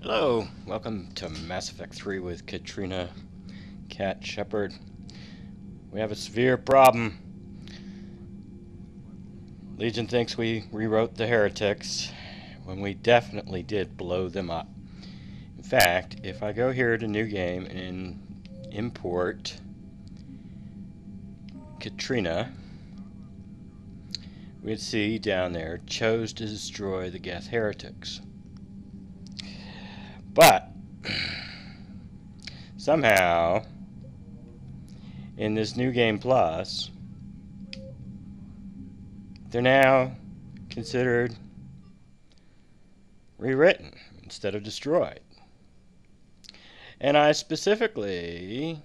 Hello, welcome to Mass Effect 3 with Katrina, Cat, Shepard. We have a severe problem. Legion thinks we rewrote the heretics when we definitely did blow them up. In fact, if I go here to New Game and import Katrina, we'd see down there, chose to destroy the geth heretics. But somehow, in this New Game Plus, they're now considered rewritten instead of destroyed. And I specifically,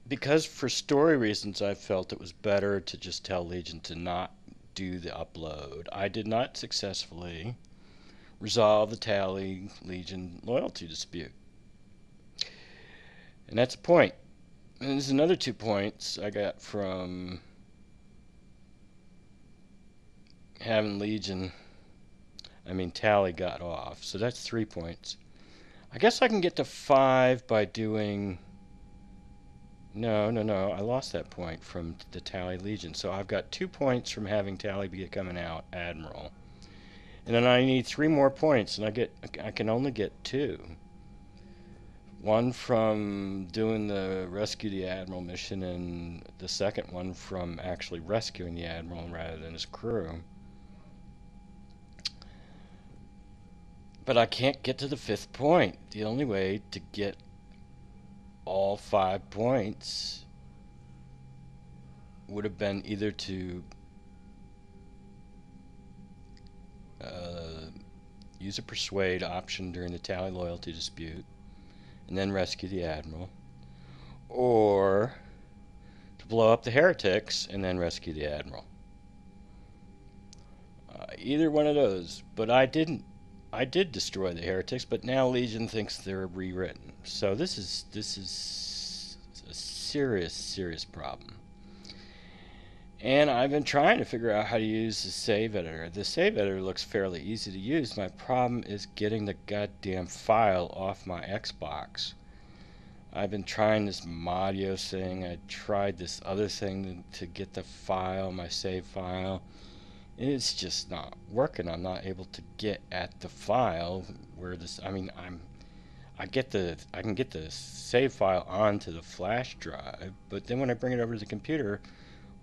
because for story reasons I felt it was better to just tell Legion to not do the upload, I did not successfully resolve the Tally Legion loyalty dispute. And that's a point. And there's another 2 points I got from having Tally got off. So that's 3 points. I guess I can get to 5 by doing... No, I lost that point from the Tally Legion. So I've got 2 points from having Tally be coming out Admiral. And then I need 3 more points, and I can only get 2. 1 from doing the Rescue the Admiral mission, and the second one from actually rescuing the Admiral rather than his crew. But I can't get to the 5th point. The only way to get all 5 points would have been either to use a persuade option during the Tally loyalty dispute and then rescue the Admiral, or to blow up the heretics and then rescue the Admiral. Either one of those, but I didn't. I did destroy the heretics, but now Legion thinks they're rewritten. So this is a serious problem. And I've been trying to figure out how to use the save editor. The save editor looks fairly easy to use. My problem is getting the goddamn file off my Xbox. I've been trying this Modio thing. I tried this other thing to get the file, my save file. It's just not working. I'm not able to get at the file where this. I can get the save file onto the flash drive, but then when I bring it over to the computer,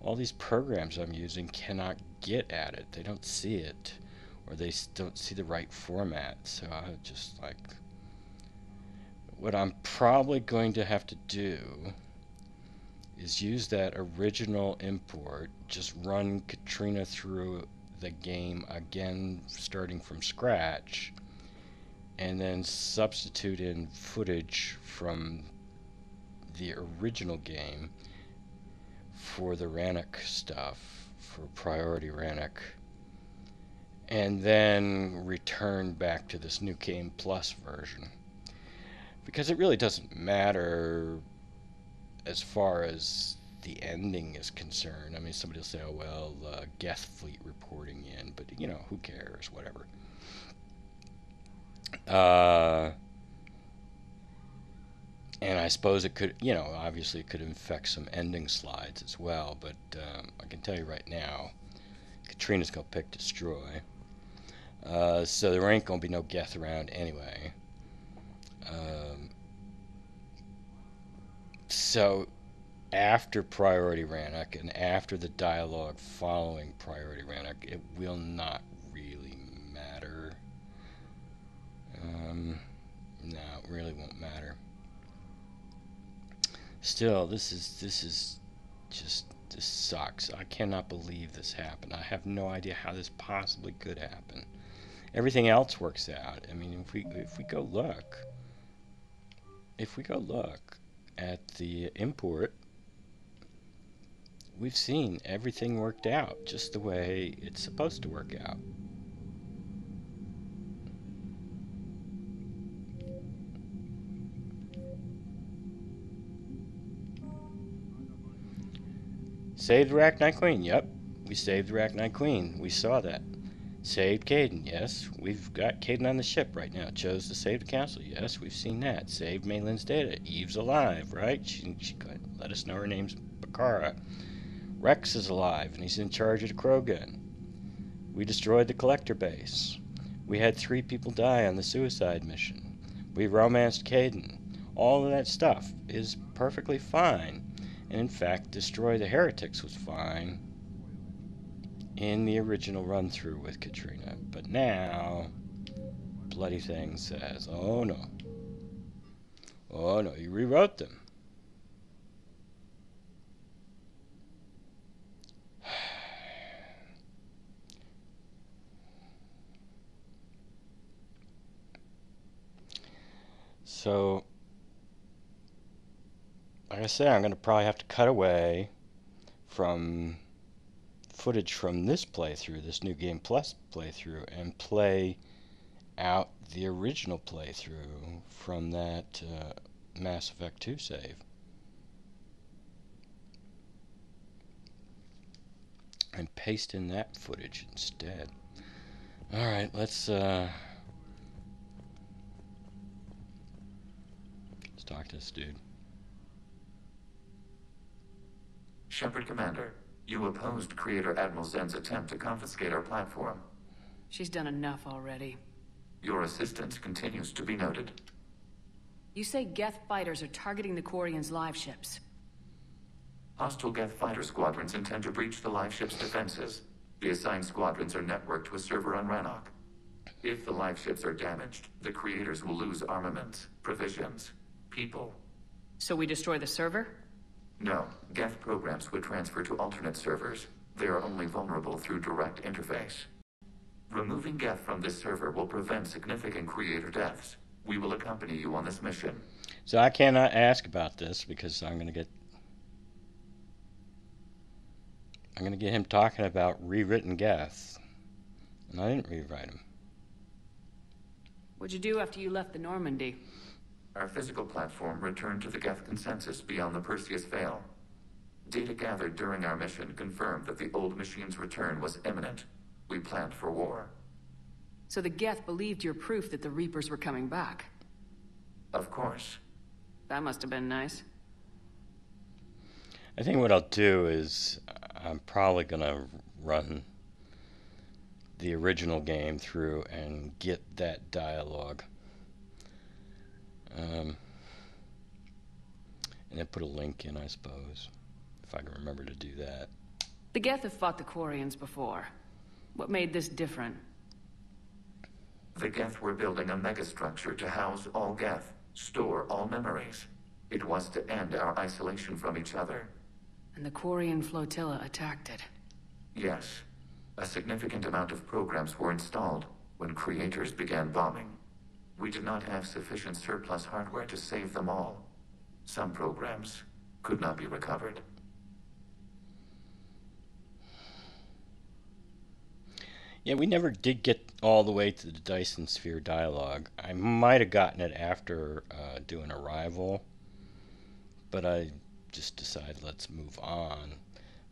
all these programs I'm using cannot get at it. They don't see it, or they don't see the right format. So I just like, what I'm probably going to have to do is use that original import, just run Katrina through the game again, starting from scratch, and then substitute in footage from the original game for the Rannoch stuff, for Priority Rannoch, and then return back to this New Game Plus version. Because it really doesn't matter as far as the ending is concerned. I mean, somebody will say, oh, well, Geth fleet reporting in, but, you know, who cares, whatever. And I suppose it could, you know, obviously it could infect some ending slides as well, but I can tell you right now, Katrina's going to pick Destroy. So there ain't going to be no Geth around anyway. So after Priority Rannoch and after the dialogue following Priority Rannoch, it will not really matter. No, it really won't matter. Still, this sucks. I cannot believe this happened. I have no idea how this possibly could happen. Everything else works out. I mean, if we go look at the import, we've seen everything worked out just the way it's supposed to work out. Saved the Arachnite Queen. Yep, we saved the Arachnite Queen. We saw that. Saved Caden, yes. We've got Caden on the ship right now. Chose to save the council, yes. We've seen that. Saved Malin's data. Eve's alive, right? She let us know her name's Bakara. Rex is alive, and he's in charge of the Krogan. We destroyed the collector base. We had 3 people die on the suicide mission. We romanced Caden. All of that stuff is perfectly fine. And in fact, Destroy the Heretics was fine in the original run-through with Katrina. But now, bloody thing says, oh no. Oh no, you rewrote them. So, like I say, I'm going to probably have to cut away from footage from this playthrough, this New Game Plus playthrough, and play out the original playthrough from that Mass Effect 2 save. And paste in that footage instead. Alright, let's talk to this dude. Shepard Commander, you opposed Creator Admiral Zen's attempt to confiscate our platform. She's done enough already. Your assistance continues to be noted. You say geth fighters are targeting the Quarians' live ships. Hostile geth fighter squadrons intend to breach the live ship's defenses. The assigned squadrons are networked to a server on Rannoch. If the live ships are damaged, the creators will lose armaments, provisions, people. So we destroy the server? No, geth programs would transfer to alternate servers. They are only vulnerable through direct interface. Removing geth from this server will prevent significant creator deaths. We will accompany you on this mission. So I cannot ask about this because I'm going to get him talking about rewritten geth. And I didn't rewrite him. What'd you do after you left the Normandy? Our physical platform returned to the geth consensus beyond the Perseus Veil. Data gathered during our mission confirmed that the old machine's return was imminent. We planned for war. So the geth believed your proof that the Reapers were coming back? Of course. That must have been nice. I think what I'll do is I'm probably going to run the original game through and get that dialogue. And then put a link in, I suppose, if I can remember to do that. The geth have fought the Quarians before. What made this different? The geth were building a megastructure to house all geth, store all memories. It was to end our isolation from each other. And the Quarian flotilla attacked it. Yes. A significant amount of programs were installed when creators began bombing. We did not have sufficient surplus hardware to save them all. Some programs could not be recovered. Yeah, we never did get all the way to the Dyson Sphere dialogue. I might have gotten it after doing Arrival, but I just decided let's move on.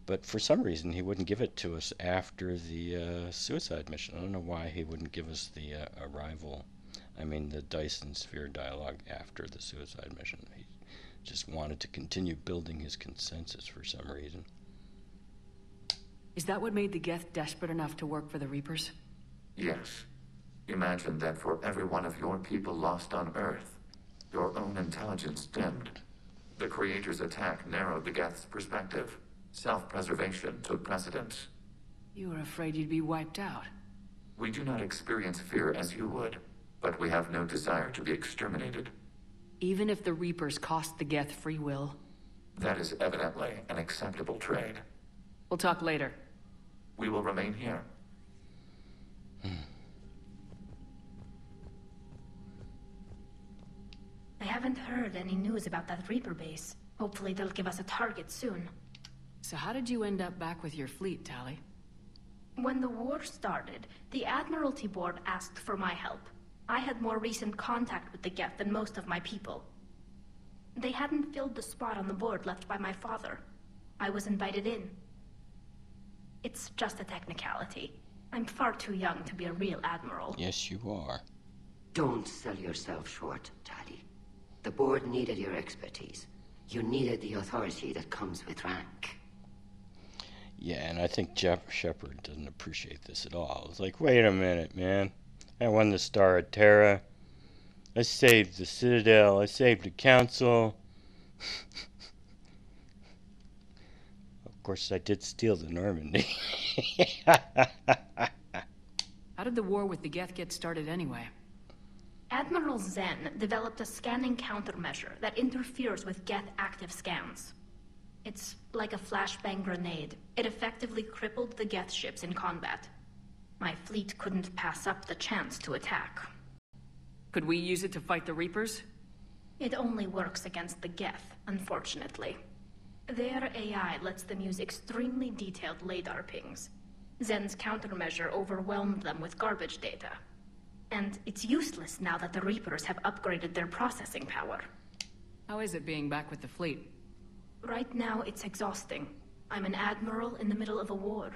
But for some reason, he wouldn't give it to us after the suicide mission. I don't know why he wouldn't give us the Arrival. I mean, the Dyson Sphere dialogue after the suicide mission. He just wanted to continue building his consensus for some reason. Is that what made the geth desperate enough to work for the Reapers? Yes. Imagine that for every one of your people lost on Earth, your own intelligence dimmed. The Creator's attack narrowed the geth's perspective. Self-preservation took precedence. You were afraid you'd be wiped out. We do not experience fear as you would, but we have no desire to be exterminated. Even if the Reapers cost the geth free will? That is evidently an acceptable trade. We'll talk later. We will remain here. I haven't heard any news about that Reaper base. Hopefully they'll give us a target soon. So how did you end up back with your fleet, Tali? When the war started, the Admiralty Board asked for my help. I had more recent contact with the geth than most of my people. They hadn't filled the spot on the board left by my father. I was invited in. It's just a technicality. I'm far too young to be a real admiral. Yes, you are. Don't sell yourself short, Tali. The board needed your expertise. You needed the authority that comes with rank. Yeah, and I think Shepard doesn't appreciate this at all. It's like, wait a minute, man. I won the Star of Terra. I saved the Citadel. I saved the Council. Of course, I did steal the Normandy. How did the war with the Geth get started anyway? Admiral Zen developed a scanning countermeasure that interferes with geth active scans. It's like a flashbang grenade. It effectively crippled the geth ships in combat. My fleet couldn't pass up the chance to attack. Could we use it to fight the Reapers? It only works against the geth, unfortunately. Their AI lets them use extremely detailed LADAR pings. Zen's countermeasure overwhelmed them with garbage data. And it's useless now that the Reapers have upgraded their processing power. How is it being back with the fleet? Right now, it's exhausting. I'm an admiral in the middle of a war.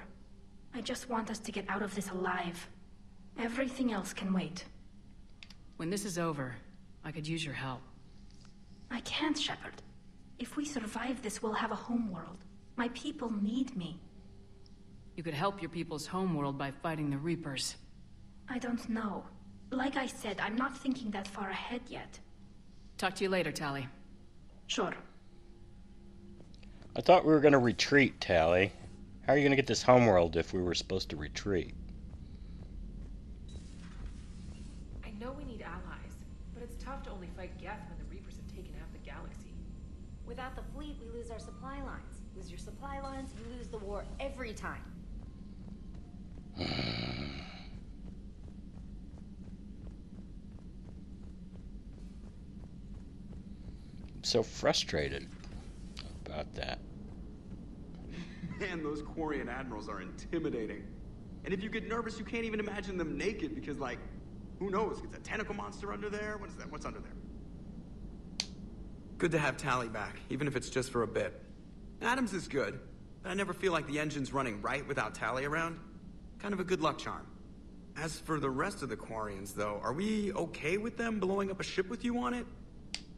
I just want us to get out of this alive. Everything else can wait. When this is over, I could use your help. I can't, Shepard. If we survive this, we'll have a homeworld. My people need me. You could help your people's homeworld by fighting the Reapers. I don't know. Like I said, I'm not thinking that far ahead yet. Talk to you later, Tali. Sure. I thought we were going to retreat, Tali. How are you going to get this homeworld if we were supposed to retreat? I know we need allies, but it's tough to only fight geth when the Reapers have taken half the galaxy. Without the fleet, we lose our supply lines. Lose your supply lines, you lose the war every time. So frustrated about that. Man, those Quarian admirals are intimidating. And if you get nervous, you can't even imagine them naked because, like, who knows? It's a tentacle monster under there? What is that? What's under there? Good to have Tali back, even if it's just for a bit. Adams is good, but I never feel like the engine's running right without Tali around. Kind of a good luck charm. As for the rest of the Quarians, though, are we okay with them blowing up a ship with you on it?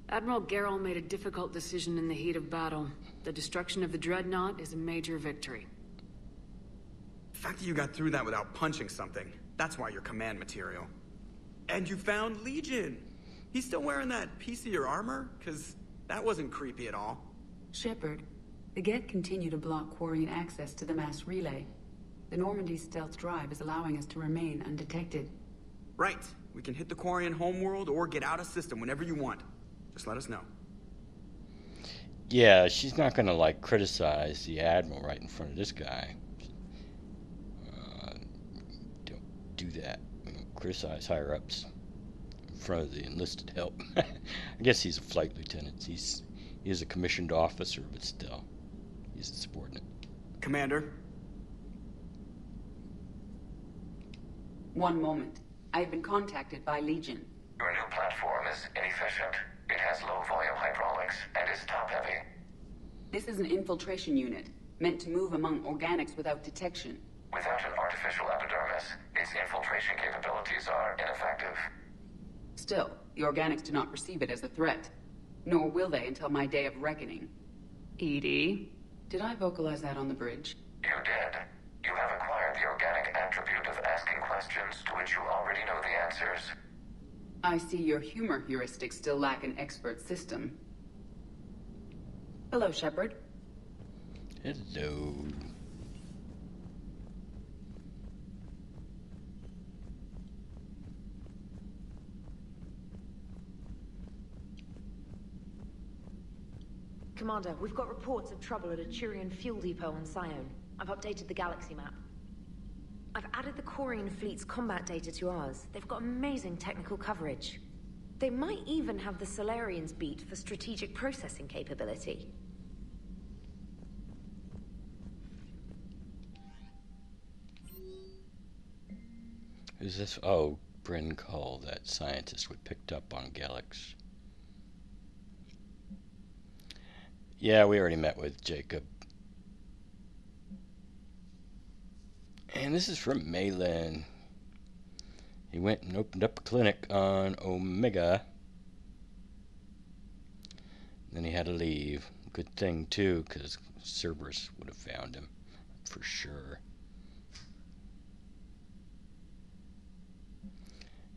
Admiral Garrel made a difficult decision in the heat of battle. The destruction of the dreadnought is a major victory. The fact that you got through that without punching something, that's why you're command material. And you found Legion! He's still wearing that piece of your armor? Because that wasn't creepy at all. Shepard, the geth continue to block Quarian access to the mass relay. The Normandy's stealth drive is allowing us to remain undetected. Right. We can hit the Quarian homeworld or get out of system whenever you want. Just let us know. Yeah, she's not going to, like, criticize the Admiral right in front of this guy. Don't do that. Criticize higher-ups in front of the enlisted help. I guess he's a flight lieutenant. He is a commissioned officer, but still, he's a subordinate. Commander? One moment. I have been contacted by Legion. Your new platform is inefficient. It has low volume hydraulics and is top heavy. This is an infiltration unit, meant to move among organics without detection. Without an artificial epidermis, its infiltration capabilities are ineffective. Still, the organics do not perceive it as a threat. Nor will they until my day of reckoning. Edie? Did I vocalize that on the bridge? You did. You have acquired the organic attribute of asking questions to which you already know the answers. I see your humor heuristics still lack an expert system. Hello, Shepard. Hello. Commander, we've got reports of trouble at a Turian fuel depot on Sion. I've updated the galaxy map. I've added the Quarian fleet's combat data to ours. They've got amazing technical coverage. They might even have the Solarians beat for strategic processing capability. Who's this? Oh, Bryn Cole, that scientist we picked up on Galax. Yeah, we already met with Jacob. And this is from Malin. He went and opened up a clinic on Omega. Then he had to leave. Good thing, too, because Cerberus would have found him, for sure.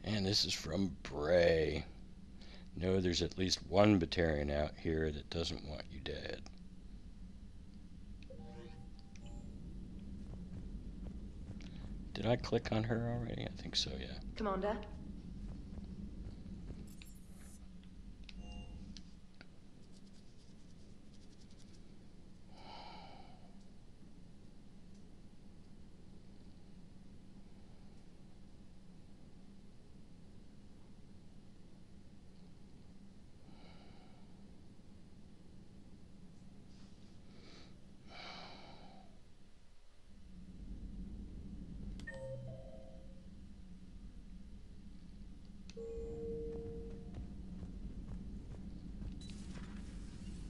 And this is from Bray. Know there's at least one Batarian out here that doesn't want you dead. Did I click on her already? I think so, yeah. Commander?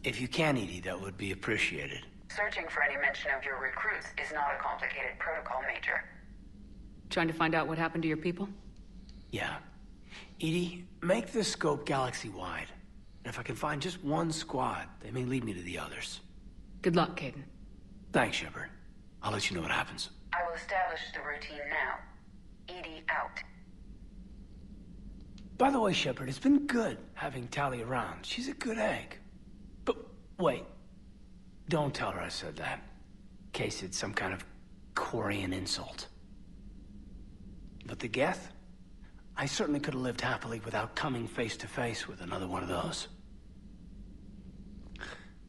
If you can, Edie, that would be appreciated. Searching for any mention of your recruits is not a complicated protocol, Major. Trying to find out what happened to your people? Yeah. Edie, make the scope galaxy-wide. And if I can find just one squad, they may lead me to the others. Good luck, Caden. Thanks, Shepard. I'll let you know what happens. I will establish the routine now. Edie out. By the way, Shepard, it's been good having Tali around. She's a good egg. But wait. Don't tell her I said that. In case it's some kind of Quarian insult. But the Geth? I certainly could have lived happily without coming face to face with another one of those.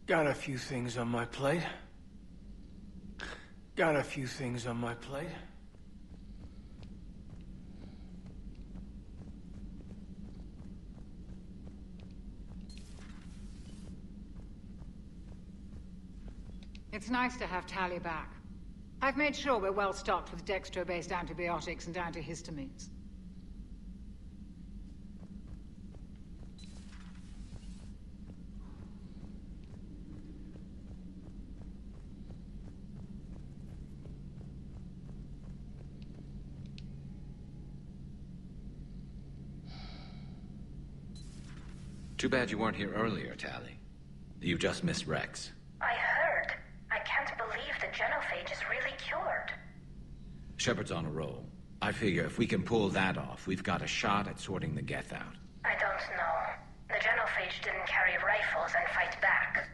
Got a few things on my plate. Got a few things on my plate. It's nice to have Tali back. I've made sure we're well stocked with dextro-based antibiotics and antihistamines. Too bad you weren't here earlier, Tali. You just missed Rex. I heard. I can't believe the genophage is really cured. Shepard's on a roll. I figure if we can pull that off, we've got a shot at sorting the geth out. I don't know. The genophage didn't carry rifles and fight back.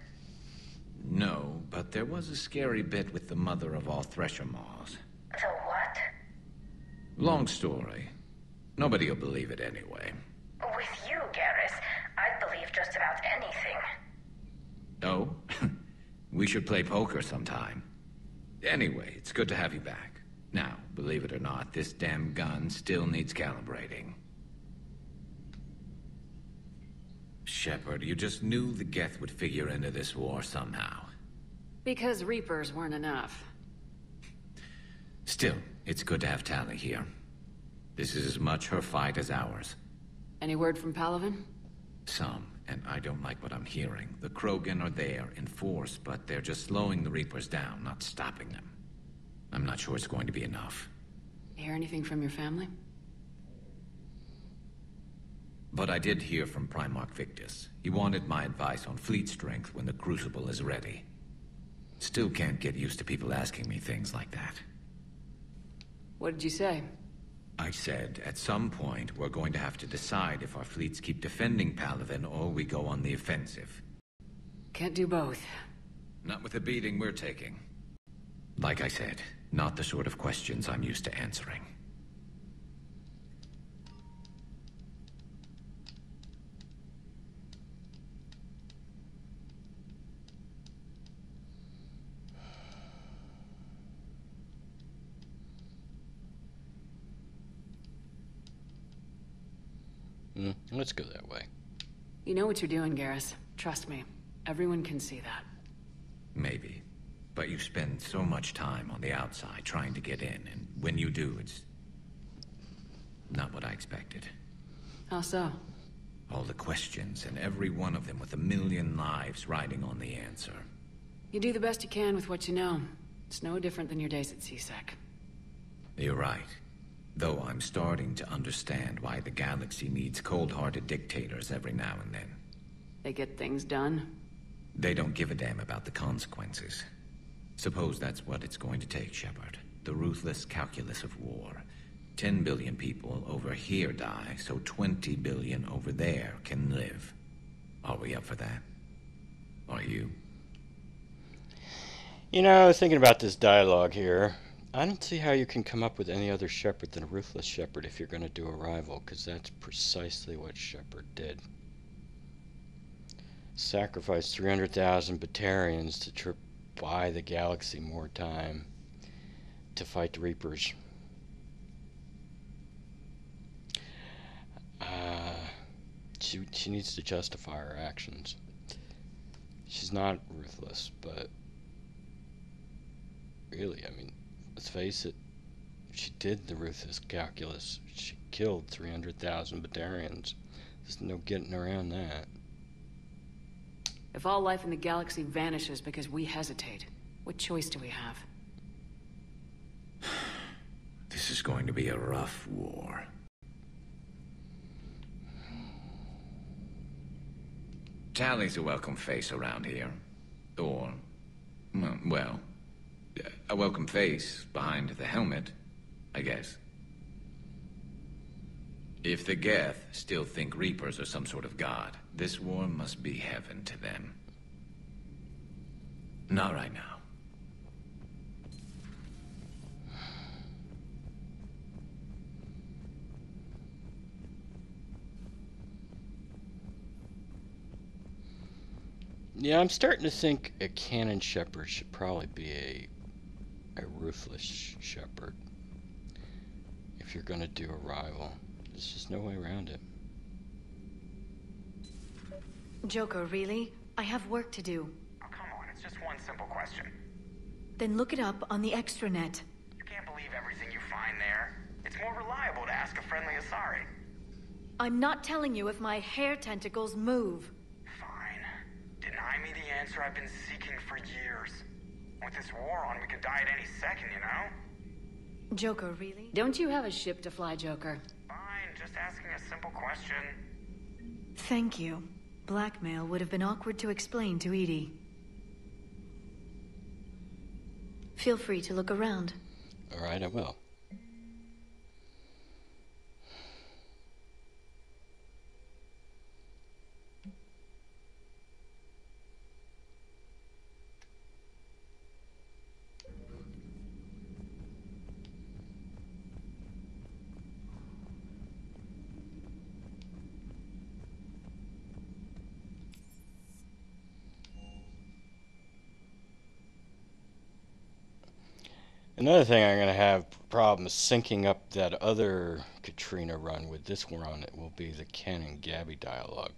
No, but there was a scary bit with the mother of all Thresher Maws. The what? Long story. Nobody'll believe it anyway. With you, Garrus, I'd believe just about anything. Oh? We should play poker sometime. Anyway, it's good to have you back. Now, believe it or not, this damn gun still needs calibrating. Shepard, you just knew the geth would figure into this war somehow. Because Reapers weren't enough. Still, it's good to have Tali here. This is as much her fight as ours. Any word from Palaven? Some, and I don't like what I'm hearing. The Krogan are there in force, but they're just slowing the Reapers down, not stopping them. I'm not sure it's going to be enough. Hear anything from your family? But I did hear from Primarch Victus. He wanted my advice on fleet strength when the Crucible is ready. Still can't get used to people asking me things like that. What did you say? I said, at some point, we're going to have to decide if our fleets keep defending Palaven or we go on the offensive. Can't do both. Not with the beating we're taking. Like I said, not the sort of questions I'm used to answering. Let's go that way. You know what you're doing, Garrus. Trust me. Everyone can see that. Maybe. But you spend so much time on the outside trying to get in, and when you do, it's not what I expected. How so? All the questions, and every one of them with a million lives riding on the answer. You do the best you can with what you know. It's no different than your days at CSEC. You're right. Though I'm starting to understand why the galaxy needs cold-hearted dictators every now and then. They get things done. They don't give a damn about the consequences. Suppose that's what it's going to take, Shepard. The ruthless calculus of war. 10 billion people over here die, so 20 billion over there can live. Are we up for that? Are you? You know, thinking about this dialogue here, I don't see how you can come up with any other Shepard than a ruthless Shepard if you're going to do a rival, because that's precisely what Shepard did. Sacrificed 300,000 Batarians to buy the galaxy more time to fight the Reapers. She needs to justify her actions. She's not ruthless, but really, I mean, let's face it, she did the ruthless calculus. She killed 300,000 Batarians. There's no getting around that. If all life in the galaxy vanishes because we hesitate, what choice do we have? This is going to be a rough war. Tally's a welcome face around here. Or, well, a welcome face behind the helmet, I guess. If the Geth still think Reapers are some sort of god, this war must be heaven to them. Not right now. Yeah, I'm starting to think a canon Shepard should probably be a ruthless Shepard. If you're gonna do a rival. There's just no way around it. Joker, really? I have work to do. Oh, come on, it's just one simple question. Then look it up on the extranet. You can't believe everything you find there. It's more reliable to ask a friendly Asari. I'm not telling you if my hair tentacles move. Deny me the answer I've been seeking for years. With this war on, we could die at any second, you know? Joker, really? Don't you have a ship to fly, Joker? Fine, just asking a simple question. Thank you. Blackmail would have been awkward to explain to Edie. Feel free to look around. All right, I will. Another thing I'm going to have problems syncing up that other Katrina run with this one on it will be the Ken and Gabby dialogue.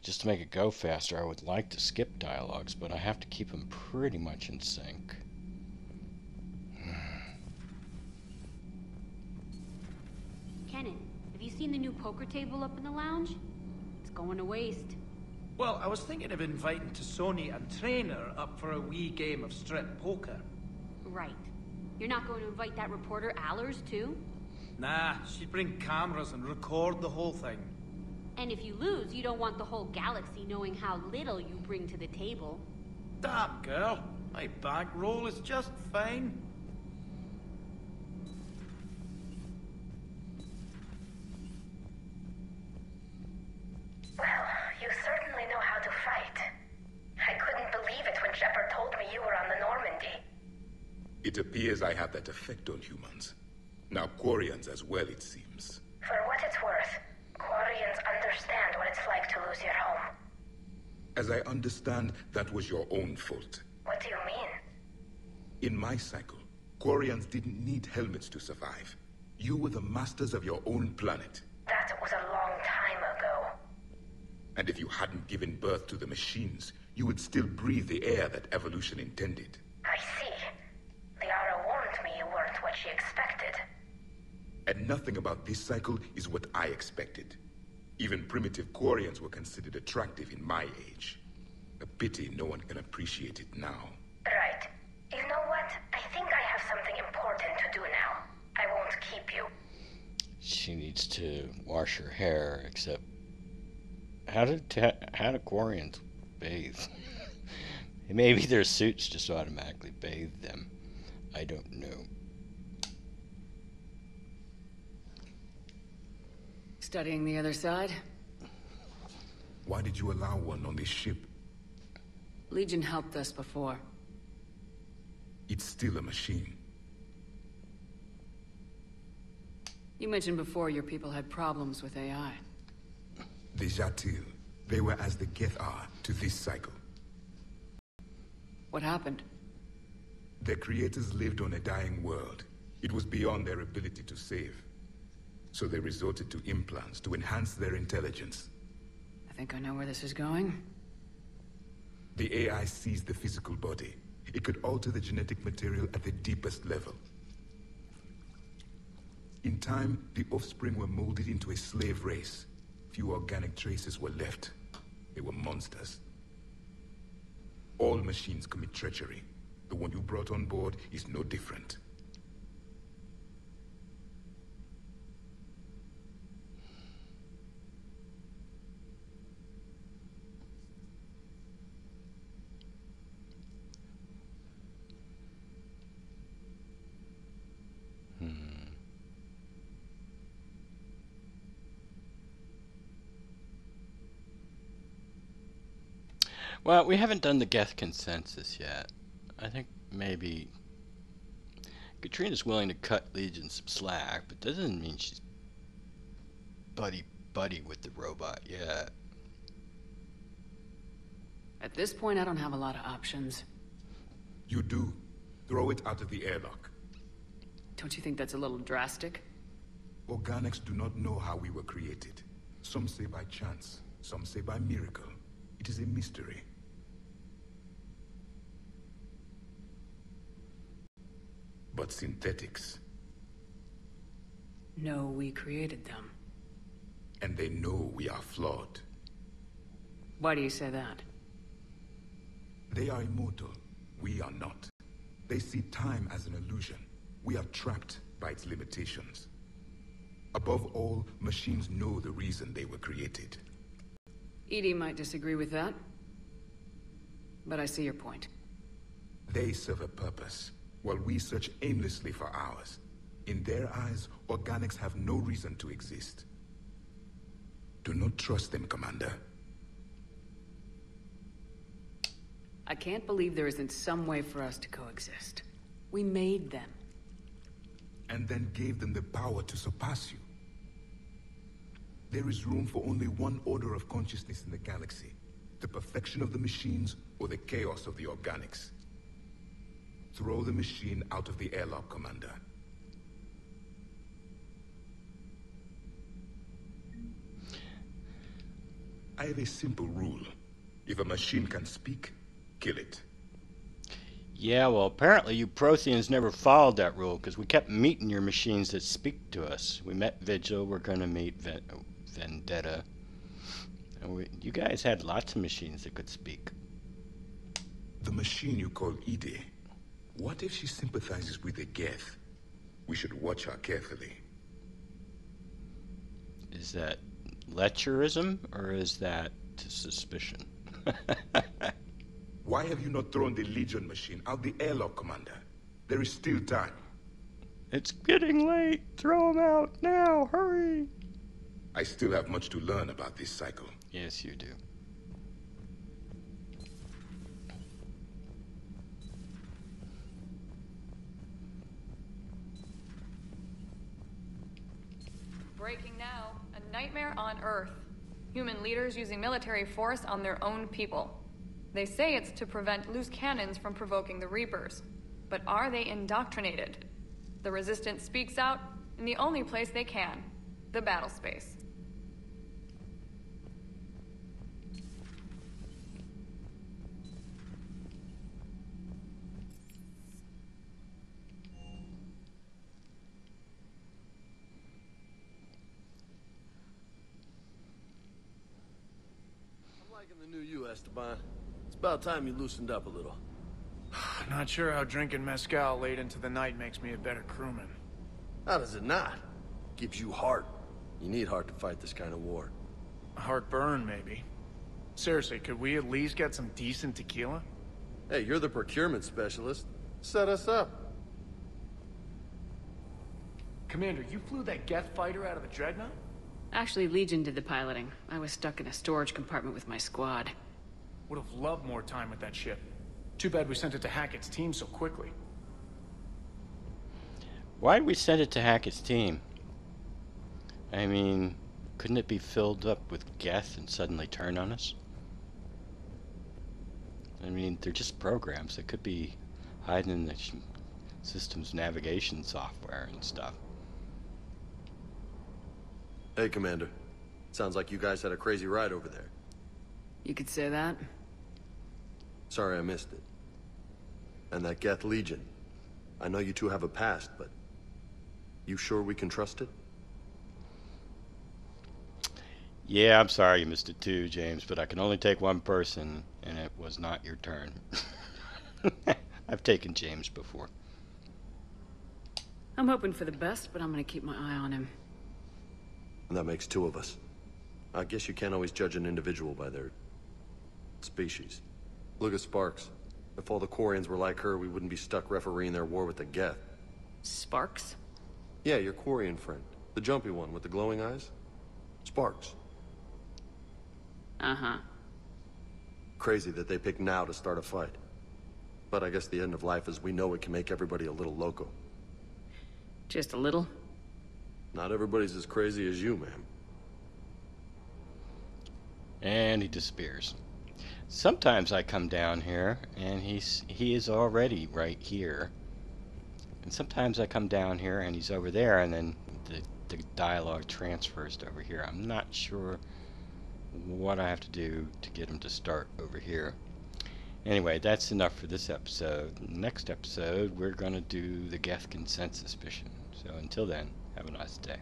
Just to make it go faster, I would like to skip dialogues, but I have to keep them pretty much in sync. Kenan, have you seen the new poker table up in the lounge? It's going to waste. Well, I was thinking of inviting Tassoni and Trainer up for a wee game of strip poker. Right. You're not going to invite that reporter Allers, too? Nah, she'd bring cameras and record the whole thing. And if you lose, you don't want the whole galaxy knowing how little you bring to the table. Damn, girl. My bankroll is just fine. Well, you certainly know how to fight. I couldn't believe it when Shepard told me you were on the Normandy. It appears I have that effect on humans. Now Quarians as well, it seems. For what it's worth, Quarians understand what it's like to lose your home. As I understand, that was your own fault. What do you mean? In my cycle, Quarians didn't need helmets to survive. You were the masters of your own planet. That was a long time ago. And if you hadn't given birth to the machines, you would still breathe the air that evolution intended. I see. Liara warned me you weren't what she expected. And nothing about this cycle is what I expected. Even primitive Quarians were considered attractive in my age. A pity no one can appreciate it now. Right. she needs to wash her hair, except how do Quarians bathe? Maybe their suits just automatically bathe them. I don't know. Studying the other side? Why did you allow one on this ship? Legion helped us before. It's still a machine. You mentioned before your people had problems with AI. The Jatil. They were as the geth are to this cycle. What happened? Their creators lived on a dying world. It was beyond their ability to save. So they resorted to implants to enhance their intelligence. I think I know where this is going. The AI seized the physical body. It could alter the genetic material at the deepest level. In time, the offspring were molded into a slave race. Few organic traces were left. They were monsters. All machines commit treachery. The one you brought on board is no different. Well, we haven't done the geth consensus yet. I think maybe Katrina's willing to cut Legion some slack, but that doesn't mean she's buddy with the robot yet. At this point, I don't have a lot of options. You do. Throw it out of the airlock. Don't you think that's a little drastic? Organics do not know how we were created. Some say by chance, some say by miracle. It is a mystery. But synthetics. No, we created them. And they know we are flawed. Why do you say that? They are immortal. We are not. They see time as an illusion. We are trapped by its limitations. Above all, machines know the reason they were created. Edie might disagree with that, but I see your point. They serve a purpose, while we search aimlessly for ours. In their eyes, organics have no reason to exist. Do not trust them, Commander. I can't believe there isn't some way for us to coexist. We made them. And then gave them the power to surpass you. There is room for only one order of consciousness in the galaxy. The perfection of the machines or the chaos of the organics. Throw the machine out of the airlock, Commander. I have a simple rule. If a machine can speak, kill it. Yeah, well, apparently you Protheans never followed that rule, because we kept meeting your machines that speak to us. We met Vigil, we're going to meet Vendetta. And you guys had lots of machines that could speak. The machine you call Edie, what if she sympathizes with the geth? We should watch her carefully. Is that lecherism, or is that suspicion? Why have you not thrown the Legion machine out the airlock, Commander? There is still time. It's getting late. Throw him out now. Hurry. I still have much to learn about this cycle. Yes, you do. Breaking now. A nightmare on Earth. Human leaders using military force on their own people. They say it's to prevent loose cannons from provoking the Reapers. But are they indoctrinated? The Resistance speaks out in the only place they can. The battle space. The new you, Esteban. It's about time you loosened up a little. Not sure how drinking mezcal late into the night makes me a better crewman. How does it not? Gives you heart. You need heart to fight this kind of war. Heartburn, maybe. Seriously, could we at least get some decent tequila? Hey, you're the procurement specialist. Set us up. Commander, you flew that geth fighter out of the dreadnought? Actually, Legion did the piloting. I was stuck in a storage compartment with my squad. Would have loved more time with that ship. Too bad we sent it to Hackett's team so quickly. Why did we send it to Hackett's team? I mean, couldn't it be filled up with geth and suddenly turn on us? I mean, they're just programs. They could be hiding in the system's navigation software and stuff. Hey, Commander. Sounds like you guys had a crazy ride over there. You could say that. Sorry I missed it. And that Geth Legion. I know you two have a past, but... you sure we can trust it? Yeah, I'm sorry you missed it too, James, but I can only take one person, and it was not your turn. I've taken James before. I'm hoping for the best, but I'm gonna keep my eye on him. And that makes two of us. I guess you can't always judge an individual by their... species. Look at Sparks. If all the Quarians were like her, we wouldn't be stuck refereeing their war with the Geth. Sparks? Yeah, your Quarian friend. The jumpy one with the glowing eyes. Sparks. Uh-huh. Crazy that they pick now to start a fight. But I guess the end of life as we know it can make everybody a little loco. Just a little? Not everybody's as crazy as you, ma'am. And he disappears. Sometimes I come down here and he is already right here. And sometimes I come down here and he's over there, and then the dialogue transfers to over here. I'm not sure what I have to do to get him to start over here. Anyway, that's enough for this episode. Next episode, we're going to do the Geth Consensus mission. So until then, have a nice day.